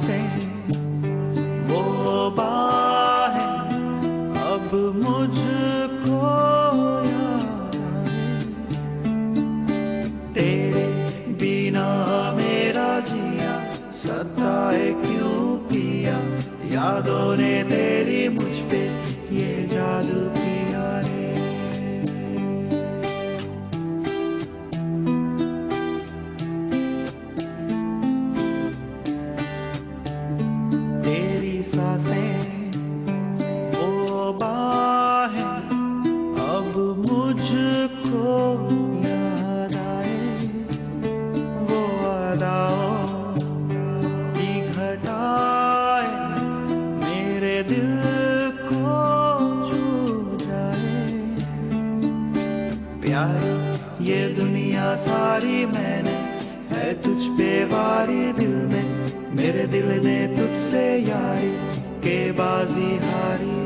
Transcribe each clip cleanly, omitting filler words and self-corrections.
सांसें वो बाहें अब मुझको याद आए। तेरे बिना मेरा जिया सताए क्यों पिया, यादों ने तेरी मुझ पे ये जादू किया रे। तेरी सांसें वो बाहें अब मुझको याद आए। वो अदाओं की घटाएं मेरे दिल को छू जाए। प्यारी ये दुनिया सारी मैंने है तुझ पे वारी, दिल में मेरे दिल ने तुझसे यारी के बाजी हारी।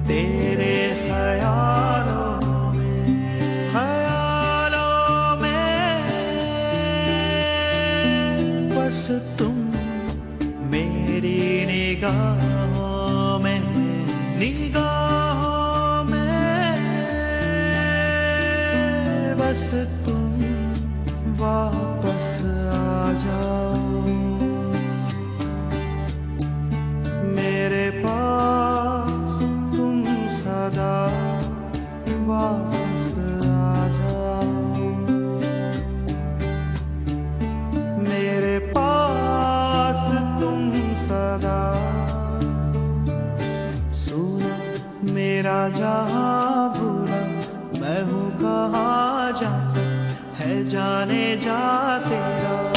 तेरे ख्यालों में बस तुम मेरी निगाहों में बस तुम वापस आ जाओ। मेरे पास तुम सदा वापस आ जाओ। मेरे पास तुम सदा। सुना मेरा जहां भूला मैं हूँ कहाँ जाता है जाने जा तेरा।